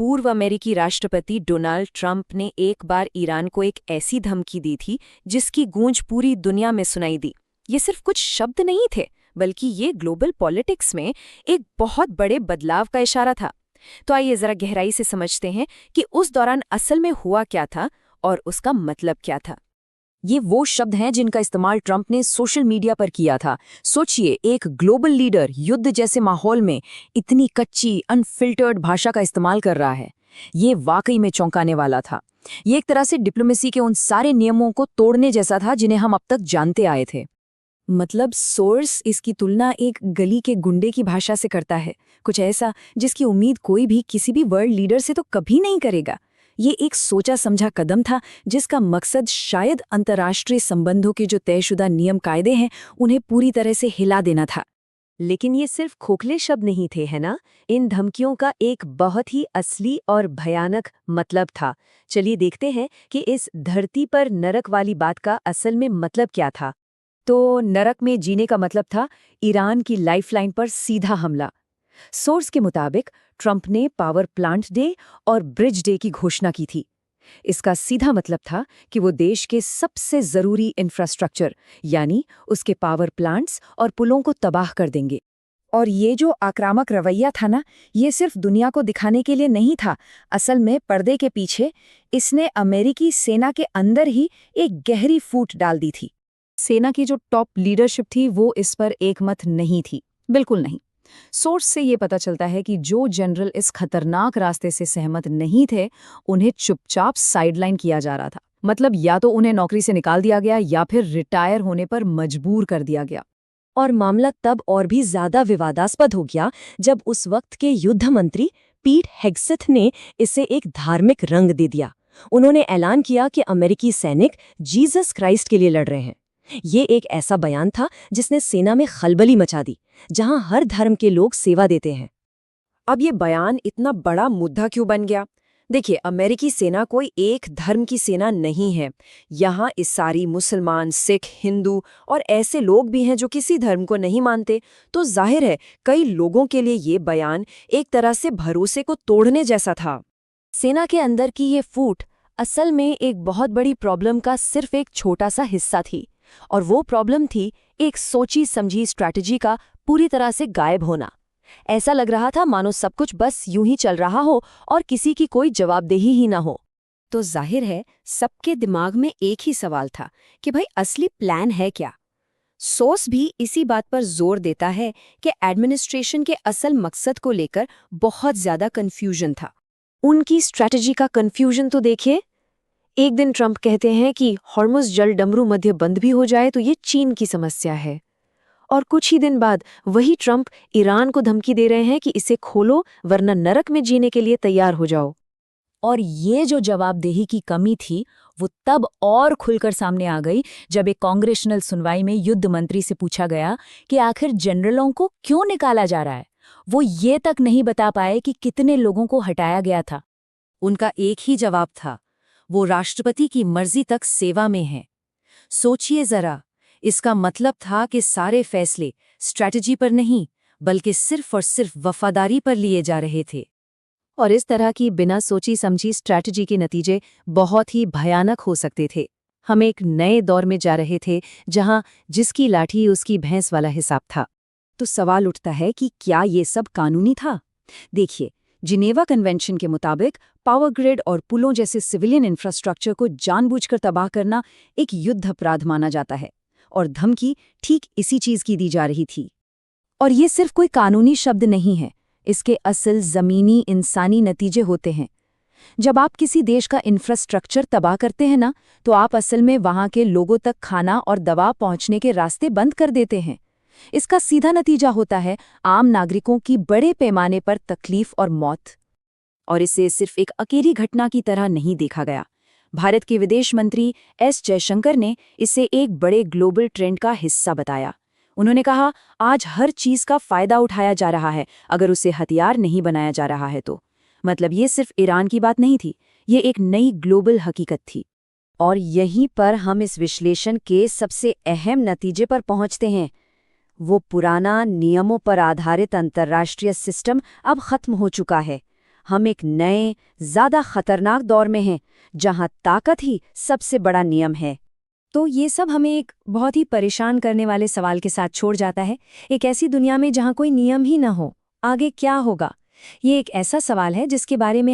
पूर्व अमेरिकी राष्ट्रपति डोनाल्ड ट्रंप ने एक बार ईरान को एक ऐसी धमकी दी थी जिसकी गूंज पूरी दुनिया में सुनाई दी। ये सिर्फ कुछ शब्द नहीं थे, बल्कि ये ग्लोबल पॉलिटिक्स में एक बहुत बड़े बदलाव का इशारा था। तो आइए जरा गहराई से समझते हैं कि उस दौरान असल में हुआ क्या था और उसका मतलब क्या था। ये वो शब्द हैं जिनका इस्तेमाल ट्रंप ने सोशल मीडिया पर किया था। सोचिए, एक ग्लोबल लीडर युद्ध जैसे माहौल में इतनी कच्ची अनफिल्टर्ड भाषा का इस्तेमाल कर रहा है। ये वाकई में चौंकाने वाला था। ये एक तरह से डिप्लोमेसी के उन सारे नियमों को तोड़ने जैसा था जिन्हें हम अब तक जानते आए थे। मतलब सोर्स इसकी तुलना एक गली के गुंडे की भाषा से करता है, कुछ ऐसा जिसकी उम्मीद कोई भी किसी भी वर्ल्ड लीडर से तो कभी नहीं करेगा। ये एक सोचा समझा कदम था जिसका मकसद शायद अंतर्राष्ट्रीय संबंधों के जो तयशुदा नियम कायदे हैं उन्हें पूरी तरह से हिला देना था। लेकिन ये सिर्फ खोखले शब्द नहीं थे, है ना? इन धमकियों का एक बहुत ही असली और भयानक मतलब था। चलिए देखते हैं कि इस धरती पर नरक वाली बात का असल में मतलब क्या था। तो नरक में जीने का मतलब था ईरान की लाइफलाइन पर सीधा हमला। सोर्स के मुताबिक ट्रंप ने पावर प्लांट डे और ब्रिज डे की घोषणा की थी। इसका सीधा मतलब था कि वो देश के सबसे जरूरी इंफ्रास्ट्रक्चर यानी उसके पावर प्लांट्स और पुलों को तबाह कर देंगे। और ये जो आक्रामक रवैया था ना, ये सिर्फ दुनिया को दिखाने के लिए नहीं था। असल में पर्दे के पीछे इसने अमेरिकी सेना के अंदर ही एक गहरी फूट डाल दी थी। सेना की जो टॉप लीडरशिप थी वो इस पर एकमत नहीं थी, बिल्कुल नहीं। सोर्स से ये पता चलता है कि जो जनरल इस खतरनाक रास्ते से सहमत नहीं थे, उन्हें चुपचाप साइडलाइन किया जा रहा था। मतलब या तो उन्हें नौकरी से निकाल दिया गया या फिर रिटायर होने पर मजबूर कर दिया गया। और मामला तब और भी ज्यादा विवादास्पद हो गया जब उस वक्त के युद्ध मंत्री पीट हेग्सेथ ने इसे एक धार्मिक रंग दे दिया। उन्होंने ऐलान किया कि अमेरिकी सैनिक जीसस क्राइस्ट के लिए लड़ रहे हैं। ये एक ऐसा बयान था जिसने सेना में खलबली मचा दी, जहां हर धर्म के लोग सेवा देते हैं। अब ये बयान इतना बड़ा मुद्दा क्यों बन गया? देखिए, अमेरिकी सेना कोई एक धर्म की सेना नहीं है। यहाँ ईसाई, मुसलमान, सिख, हिंदू और ऐसे लोग भी हैं जो किसी धर्म को नहीं मानते। तो जाहिर है कई लोगों के लिए ये बयान एक तरह से भरोसे को तोड़ने जैसा था। सेना के अंदर की ये फूट असल में एक बहुत बड़ी प्रॉब्लम का सिर्फ एक छोटा सा हिस्सा थी। और वो प्रॉब्लम थी एक सोची समझी स्ट्रैटेजी का पूरी तरह से गायब होना। ऐसा लग रहा था मानो सब कुछ बस यूं ही चल रहा हो और किसी की कोई जवाबदेही ही ना हो। तो जाहिर है सबके दिमाग में एक ही सवाल था कि भाई असली प्लान है क्या? सोर्स भी इसी बात पर जोर देता है कि एडमिनिस्ट्रेशन के असल मकसद को लेकर बहुत ज्यादा कंफ्यूजन था। उनकी स्ट्रैटेजी का कंफ्यूजन तो देखिए। एक दिन ट्रंप कहते हैं कि हॉर्मुज़ जल डमरू मध्य बंद भी हो जाए तो ये चीन की समस्या है। और कुछ ही दिन बाद वही ट्रंप ईरान को धमकी दे रहे हैं कि इसे खोलो वरना नरक में जीने के लिए तैयार हो जाओ। और ये जो जवाबदेही की कमी थी वो तब और खुलकर सामने आ गई जब एक कांग्रेशनल सुनवाई में युद्ध मंत्री से पूछा गया कि आखिर जनरलों को क्यों निकाला जा रहा है। वो ये तक नहीं बता पाए कि कितने लोगों को हटाया गया था। उनका एक ही जवाब था, वो राष्ट्रपति की मर्जी तक सेवा में हैं। सोचिए जरा, इसका मतलब था कि सारे फैसले स्ट्रैटेजी पर नहीं बल्कि सिर्फ और सिर्फ वफादारी पर लिए जा रहे थे। और इस तरह की बिना सोची समझी स्ट्रैटेजी के नतीजे बहुत ही भयानक हो सकते थे। हम एक नए दौर में जा रहे थे जहां जिसकी लाठी उसकी भैंस वाला हिसाब था। तो सवाल उठता है कि क्या ये सब कानूनी था? देखिए, जिनेवा कन्वेंशन के मुताबिक पावर ग्रिड और पुलों जैसे सिविलियन इंफ्रास्ट्रक्चर को जानबूझकर तबाह करना एक युद्ध अपराध माना जाता है और धमकी ठीक इसी चीज की दी जा रही थी। और ये सिर्फ कोई कानूनी शब्द नहीं है, इसके असल जमीनी इंसानी नतीजे होते हैं। जब आप किसी देश का इंफ्रास्ट्रक्चर तबाह करते हैं ना, तो आप असल में वहां के लोगों तक खाना और दवा पहुंचने के रास्ते बंद कर देते हैं। इसका सीधा नतीजा होता है आम नागरिकों की बड़े पैमाने पर तकलीफ और मौत। और इसे सिर्फ एक अकेली घटना की तरह नहीं देखा गया। भारत के विदेश मंत्री एस जयशंकर ने इसे एक बड़े ग्लोबल ट्रेंड का हिस्सा बताया। उन्होंने कहा, आज हर चीज का फायदा उठाया जा रहा है अगर उसे हथियार नहीं बनाया जा रहा है तो। मतलब ये सिर्फ ईरान की बात नहीं थी, ये एक नई ग्लोबल हकीकत थी। और यहीं पर हम इस विश्लेषण के सबसे अहम नतीजे पर पहुंचते हैं। वो पुराना नियमों पर आधारित अंतर्राष्ट्रीय सिस्टम अब खत्म हो चुका है। हम एक नए, ज़्यादा खतरनाक दौर में हैं, जहां ताकत ही सबसे बड़ा नियम है। तो ये सब हमें एक बहुत ही परेशान करने वाले सवाल के साथ छोड़ जाता है। एक ऐसी दुनिया में जहां कोई नियम ही न हो, आगे क्या होगा? ये एक ऐसा सवाल है जिसके बारे में